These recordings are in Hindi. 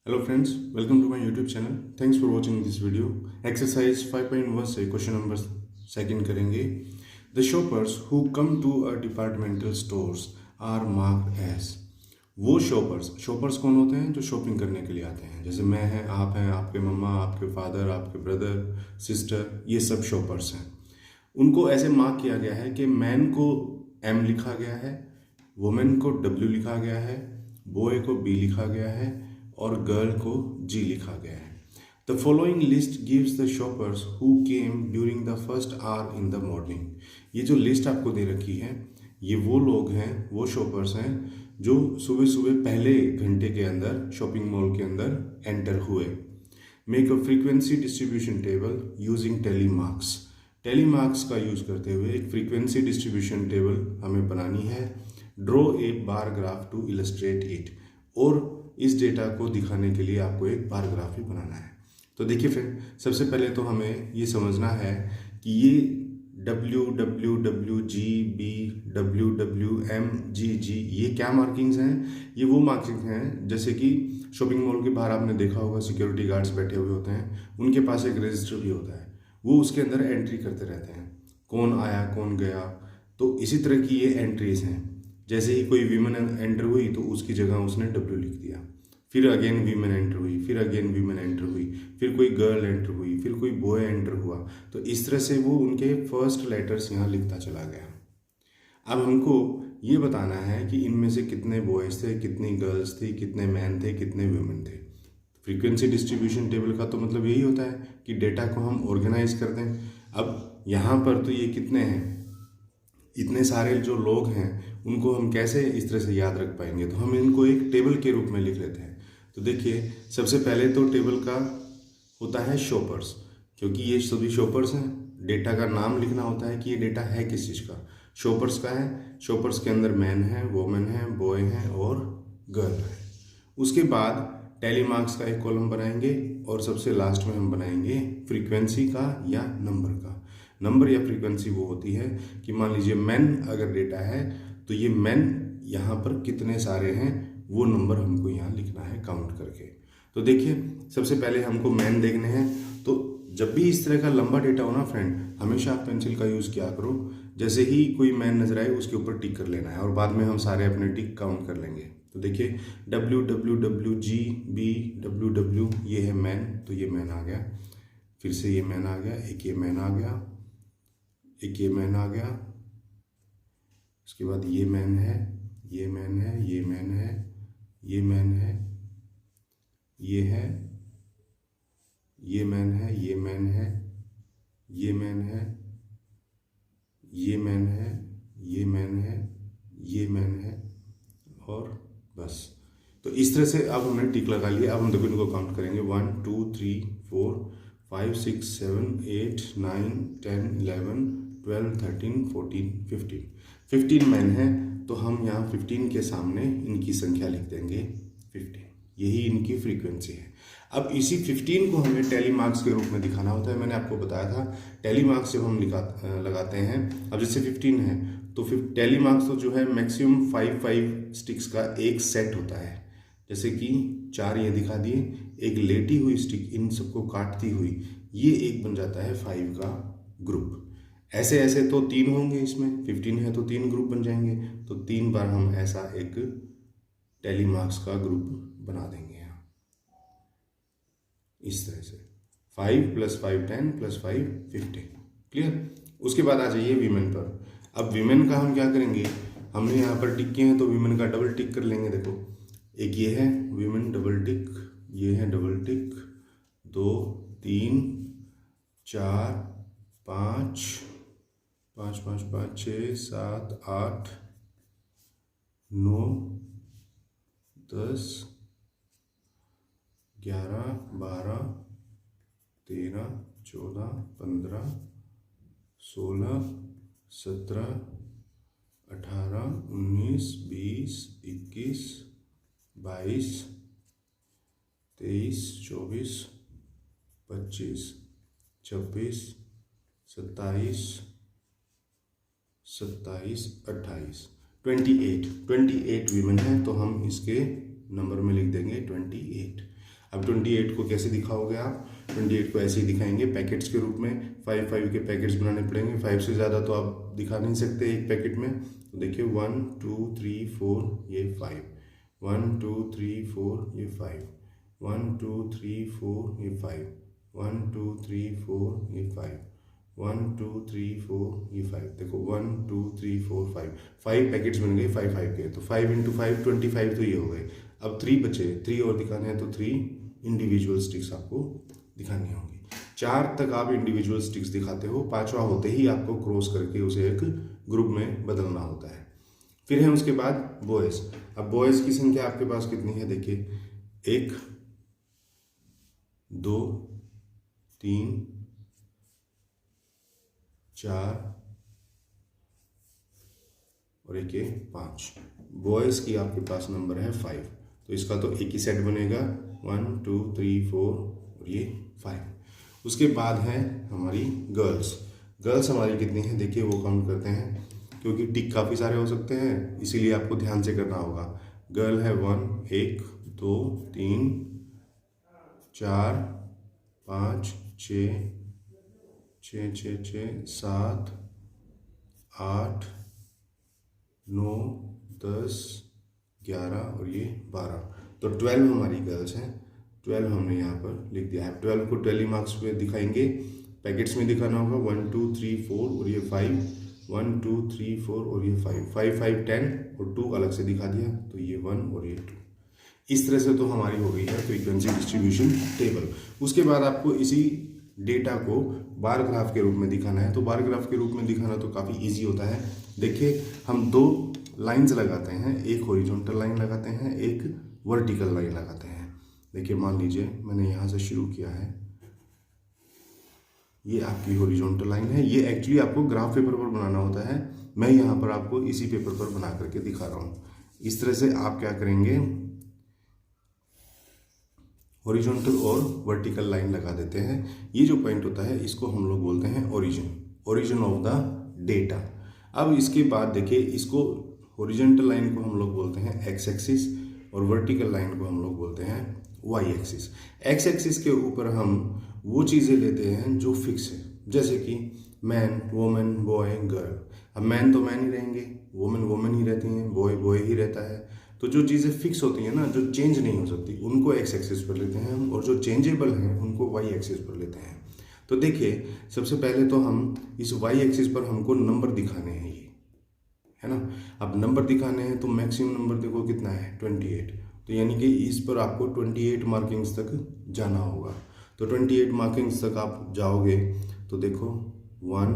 Hello friends, welcome to my YouTube channel. Thanks for watching this video. Exercise 5.1 से क्वेश्चन नंबर सेकंड करेंगे. The shoppers who come to a departmental stores are marked as. वो शॉपर्स कौन होते हैं? जो शॉपिंग करने के लिए आते हैं. जैसे मैं हैं, आप हैं, आपके मम्मा, आपके फादर, आपके ब्रदर, सिस्टर, ये सब शॉपर्स हैं. उनको ऐसे मार्क किया गया है कि मैन को M लिखा गया है, वुमेन को W लिखा गया है, बॉय को B लिखा गया है और गर्ल को G लिखा गया है. The following list gives the shoppers who came during the first hour in the morning. ये जो लिस्ट आपको दे रखी है, ये वो लोग हैं, वो शॉपर्स हैं जो सुबह सुबह पहले घंटे के अंदर शॉपिंग मॉल के अंदर एंटर हुए. Make a frequency distribution table using tally marks. Tally marks का यूज करते हुए एक फ्रीक्वेंसी डिस्ट्रीब्यूशन टेबल हमें बनानी है. Draw a bar graph to illustrate it. और इस डेटा को दिखाने के लिए आपको एक बार ग्राफ ही बनाना है. तो देखिए फ्रेंड, सबसे पहले तो हमें ये समझना है कि ये W W W G B W W M G G ये क्या मार्किंग्स हैं? ये वो मार्किंग्स हैं जैसे कि शॉपिंग मॉल के बाहर आपने देखा होगा सिक्योरिटी गार्ड्स बैठे हुए होते हैं, उनके पास एक रजिस्टर भी होता है, वो उसके अंदर एंट्री करते रहते हैं, कौन आया कौन गया. तो इसी तरह की ये एंट्रीज हैं. जैसे ही कोई वीमेन एंटर हुई तो उसकी जगह उसने W लिख दिया. फिर अगेन वीमेन एंटर हुई, फिर अगेन वीमेन एंटर हुई, फिर कोई गर्ल एंटर हुई, फिर कोई बॉय एंटर हुआ. तो इस तरह से वो उनके फर्स्ट लेटर्स यहाँ लिखता चला गया. अब हमको ये बताना है कि इनमें से कितने बॉयज़ थे, कितनी गर्ल्स थी, कितने मैन थे, कितने वुमेन थे. फ्रीक्वेंसी डिस्ट्रीब्यूशन टेबल का तो मतलब यही होता है कि डेटा को हम ऑर्गेनाइज कर दें. अब यहाँ पर तो ये कितने हैं, इतने सारे जो लोग हैं उनको हम कैसे इस तरह से याद रख पाएंगे? तो हम इनको एक टेबल के रूप में लिख लेते हैं. तो देखिए, सबसे पहले तो टेबल का होता है शॉपर्स, क्योंकि ये सभी शॉपर्स हैं. डेटा का नाम लिखना होता है कि ये डेटा है किस चीज़ का. शॉपर्स का है, शॉपर्स के अंदर मैन है, वोमेन है, बॉय हैं और गर्ल है. उसके बाद टैली मार्क्स का एक कॉलम बनाएंगे और सबसे लास्ट में हम बनाएंगे फ्रीक्वेंसी का या नंबर का. नंबर या फ्रीक्वेंसी वो होती है कि मान लीजिए मैन अगर डेटा है तो ये मैन यहाँ पर कितने सारे हैं, वो नंबर हमको यहाँ लिखना है काउंट करके. तो देखिए, सबसे पहले हमको मैन देखने हैं. तो जब भी इस तरह का लंबा डेटा हो ना फ्रेंड, हमेशा आप पेंसिल का यूज़ किया करो. जैसे ही कोई मैन नजर आए उसके ऊपर टिक कर लेना है और बाद में हम सारे अपने टिक काउंट कर लेंगे. तो देखिए, W W W G B W W ये है मैन, तो ये मैन आ गया. फिर से ये मैन आ गया, एक ये मैन आ गया, एक ये मैन आ गया. उसके बाद ये मैन है, ये मैन है, ये मैन है, ये मैन है, ये है, ये मैन है, ये मैन है, ये मैन है, ये मैन है, ये मैन है, ये मैन है और बस. तो इस तरह से अब हमने टिक लगा लिया. अब हम देखो इनको काउंट करेंगे. 1 2 3 4 5 6 7 8 9 10 11 12 13 14 15. 15 मैन है, तो हम यहाँ 15 के सामने इनकी संख्या लिख देंगे 15. यही इनकी फ्रीक्वेंसी है. अब इसी 15 को हमें टैली मार्क्स के रूप में दिखाना होता है. मैंने आपको बताया था टैली मार्क्स जब हम लगाते हैं, अब जैसे 15 है तो फिर टैली मार्क्स तो जो है मैक्सिमम 5 स्टिक्स का एक सेट होता है. जैसे कि 4 ये दिखा दिए, एक लेटी हुई स्टिक इन सबको काटती हुई, ये एक बन जाता है 5 का ग्रुप. ऐसे ऐसे तो 3 होंगे, इसमें 15 है तो 3 ग्रुप बन जाएंगे. तो 3 बार हम ऐसा एक टैली मार्क्स का ग्रुप बना देंगे यहाँ इस तरह से. 5 + 5 10 + 5 15. क्लियर. उसके बाद आ जाइए वीमेन पर. अब वीमेन का हम क्या करेंगे, हमने यहाँ पर टिक किए हैं तो वीमेन का डबल टिक कर लेंगे. देखो, एक ये है वीमेन, डबल टिक, ये है डबल टिक, 2 3 4 5 5 5 5 6 7 8 9 10 11 12 13 14 15 16 17 18 19 20 21 22 23 24 25 26 27 27 28 28 वीमेन है, तो हम इसके नंबर में लिख देंगे 28. अब 28 को कैसे दिखाओगे आप? 28 को ऐसे ही दिखाएंगे पैकेट्स के रूप में। 5 के पैकेट्स बनाने पड़ेंगे। 5 से ज़्यादा तो आप दिखा नहीं सकते एक पैकेट में। तो देखिए 1 2 3 4 ये 5, 1 2 3 4 ये 5, 1 2 3 4 ये 5, 1 2 3 4 ये 5, 1 2 3 4 ये 5। देखो 1 2 3 4 5 पैकेट्स बन गए 5 के। तो 5 × 5 25 तो ये हो गए। अब 3 बचे, 3 और दिखाने हैं तो 3 इंडिविजुअल स्टिक्स आपको दिखानी होंगी। 4 तक आप इंडिविजुअल स्टिक्स दिखाते हो, 5वां होते ही आपको क्रॉस करके उसे एक ग्रुप में बदलना होता है। फिर है उसके बाद बॉयज। अब बॉयज की संख्या आपके पास कितनी है? देखिए 1 2 3 4 और एक ये 5। बॉयज की आपके पास नंबर है 5, तो इसका तो एक ही सेट बनेगा 1 2 3 4 और ये 5। उसके बाद है हमारी गर्ल्स। गर्ल्स हमारी कितनी है? देखिए वो काउंट करते हैं, क्योंकि टिक काफ़ी सारे हो सकते हैं, इसीलिए आपको ध्यान से करना होगा। गर्ल है 1 2 3 4 5 6 6 6 6 7 8 9 10 11 और ये 12। तो 12 हमारी गर्ल्स हैं। 12 हमने यहाँ पर लिख दिया है। 12 को टैली मार्क्स पे दिखाएंगे, पैकेट्स में दिखाना होगा 1 2 3 4 और ये 5, 1 2 3 4 और ये 5 5 5 10 और 2 अलग से दिखा दिया, तो ये 1 और ये 2। इस तरह से तो हमारी हो गई है फ्रीक्वेंसी डिस्ट्रीब्यूशन टेबल। उसके बाद आपको इसी डेटा को बार ग्राफ के रूप में दिखाना है। तो बार ग्राफ के रूप में दिखाना तो काफ़ी इजी होता है। देखिए हम 2 लाइंस लगाते हैं, एक हॉरिजॉन्टल लाइन लगाते हैं, एक वर्टिकल लाइन लगाते हैं। देखिए मान लीजिए मैंने यहाँ से शुरू किया है, ये आपकी हॉरिजॉन्टल लाइन है। ये एक्चुअली आपको ग्राफ पेपर पर बनाना होता है, मैं यहाँ पर आपको इसी पेपर पर बना करके दिखा रहा हूँ। इस तरह से आप क्या करेंगे, हॉरिजॉन्टल और वर्टिकल लाइन लगा देते हैं। ये जो पॉइंट होता है इसको हम लोग बोलते हैं ओरिजिन ऑफ द डेटा। अब इसके बाद देखिए इसको हॉरिजॉन्टल लाइन को हम लोग बोलते हैं एक्स एक्सिस और वर्टिकल लाइन को हम लोग बोलते हैं वाई एक्सिस। एक्स एक्सिस के ऊपर हम वो चीज़ें लेते हैं जो फिक्स है, जैसे कि मैन, वोमेन, बॉय, गर्ल। अब मैन तो मैन ही रहेंगे, वोमेन वोमेन ही रहती हैं, बॉय बॉय ही रहता है। तो जो चीज़ें फिक्स होती हैं ना, जो चेंज नहीं हो सकती, उनको एक्स एक्सिस पर लेते हैं हम, और जो चेंजेबल हैं उनको वाई एक्सिस पर लेते हैं। तो देखिए सबसे पहले तो हम इस वाई एक्सिस पर हमको नंबर दिखाने हैं, ये है ना। अब नंबर दिखाने हैं तो मैक्सिमम नंबर देखो कितना है 28। तो यानी कि इस पर आपको 28 मार्किंग्स तक जाना होगा। तो 28 मार्किंग्स तक आप जाओगे तो देखो 1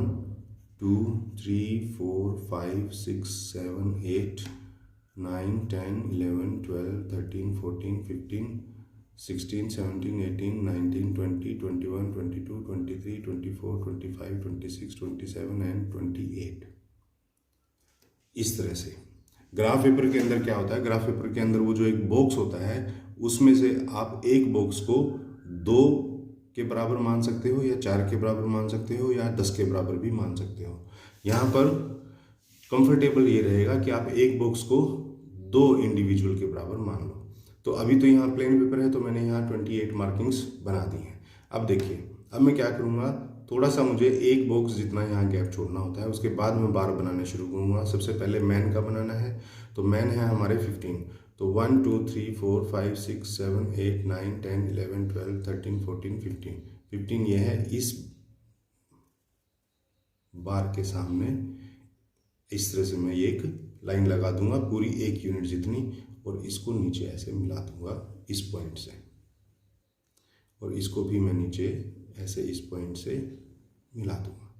2 3 4 5 6 7 8 9 10 11 12 13 14 15 16 17 18 19 20 21 22 23 24 25 26 27 एंड 28। इस तरह से ग्राफ पेपर के अंदर क्या होता है, ग्राफ पेपर के अंदर वो जो एक बॉक्स होता है उसमें से आप एक बॉक्स को 2 के बराबर मान सकते हो, या 4 के बराबर मान सकते हो, या 10 के बराबर भी मान सकते हो। यहाँ पर कंफर्टेबल ये रहेगा कि आप एक बॉक्स को 2 इंडिविजुअल के बराबर मान लो। तो अभी तो यहाँ प्लेन पेपर है तो मैंने यहाँ 28 मार्किंग्स बना दी हैं। अब देखिए अब मैं क्या करूँगा, थोड़ा सा मुझे एक बॉक्स जितना यहाँ गैप छोड़ना होता है, उसके बाद मैं बार बनाने शुरू करूँगा। सबसे पहले मैन का बनाना है, तो मैन है हमारे 15। तो 1 2 3 4 5 6 7 8 9 10 11 12 13 14 15 ये है इस बार के सामने। इस तरह से मैं एक लाइन लगा दूंगा पूरी 1 यूनिट जितनी, और इसको नीचे ऐसे मिला दूंगा इस पॉइंट से, और इसको भी मैं नीचे ऐसे इस पॉइंट से मिला दूंगा।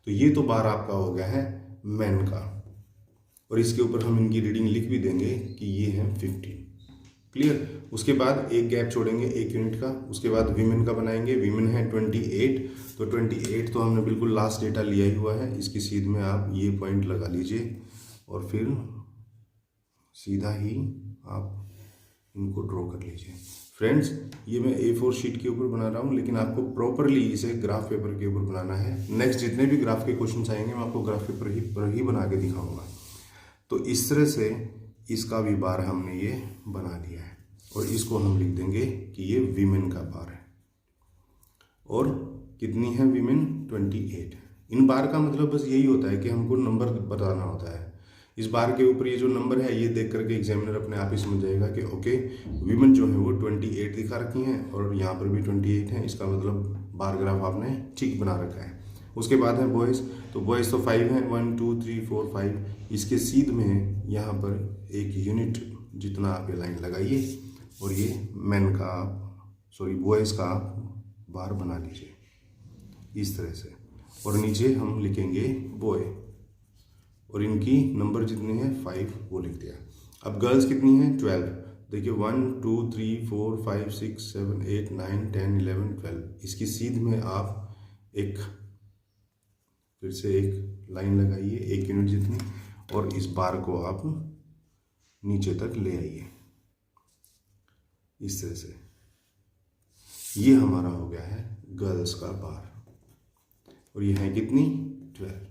तो ये तो बार आपका हो गया है मैन का, और इसके ऊपर हम इनकी रीडिंग लिख भी देंगे कि ये है 15। क्लियर। उसके बाद एक गैप छोड़ेंगे 1 यूनिट का, उसके बाद वीमेन का बनाएंगे। वीमेन है 28, तो 28 तो हमने बिल्कुल लास्ट डेटा लिया ही हुआ है। इसकी सीध में आप ये पॉइंट लगा लीजिए और फिर सीधा ही आप इनको ड्रॉ कर लीजिए। फ्रेंड्स ये मैं A4 शीट के ऊपर बना रहा हूँ, लेकिन आपको प्रॉपरली इसे ग्राफ पेपर के ऊपर बनाना है। नेक्स्ट जितने भी ग्राफ के क्वेश्चन आएंगे मैं आपको ग्राफ पेपर पर ही बना के दिखाऊंगा। तो इस तरह से इसका भी बार हमने ये बना दिया है। और इसको हम लिख देंगे कि ये वीमेन का बार है। और कितनी है वीमेन? 28। इन बार का मतलब बस यही होता है कि हमको नंबर बताना होता है। इस बार के ऊपर ये जो नंबर है ये देख करके एग्जामिनर अपने आप ही समझ जाएगा कि ओके वीमेन जो है वो 28 दिखा रखी हैं और यहाँ पर भी 28 है, इसका मतलब बार ग्राफ आपने ठीक बना रखा है। उसके बाद है बॉयज़, तो बॉयज़ तो 5 हैं, 1 2 3 4 5। इसके सीध में यहाँ पर एक यूनिट जितना आप ये लाइन लगाइए और ये मैन का बॉयज़ का बार बना लीजिए इस तरह से। और नीचे हम लिखेंगे बॉय और इनकी नंबर जितने हैं 5 वो लिख दिया। अब गर्ल्स कितनी हैं? 12। देखिए 1 2 3 4 5 6 7 8 9 10 11 12। इसकी सीध में आप एक फिर से एक लाइन लगाइए, एक यूनिट जितनी, और इस बार को आप नीचे तक ले आइए इस तरह से। ये हमारा हो गया है गर्ल्स का बार और ये है कितनी? 12।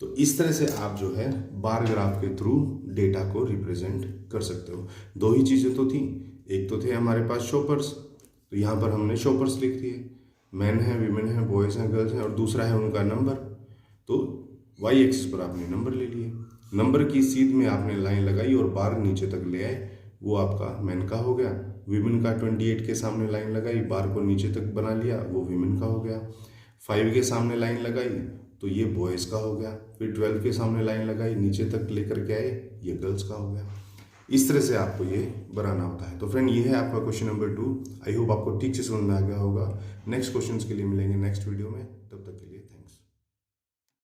तो इस तरह से आप जो है बार ग्राफ के थ्रू डेटा को रिप्रेजेंट कर सकते हो। दो ही चीज़ें तो थी, एक तो थे हमारे पास शॉपर्स, तो यहाँ पर हमने शॉपर्स लिख दिए, मैन है, वीमेन है, बॉयज़ हैं, गर्ल्स हैं, और दूसरा है उनका नंबर। तो वाई एक्सिस पर आपने नंबर ले लिए, नंबर की सीध में आपने लाइन लगाई और बार नीचे तक ले आए, वो आपका मैन का हो गया। वीमेन का 28 के सामने लाइन लगाई, बार को नीचे तक बना लिया, वो वीमेन का हो गया। 5 के सामने लाइन लगाई तो ये बॉयज़ का हो गया। फिर 12 के सामने लाइन लगाई, नीचे तक लेकर के आए, ये गर्ल्स का हो गया। इस तरह से आपको ये बनाना होता है। तो फ्रेंड ये है आपका क्वेश्चन नंबर 2। आई होप आपको ठीक से समझ में आ गया होगा। नेक्स्ट क्वेश्चंस के लिए मिलेंगे नेक्स्ट वीडियो में।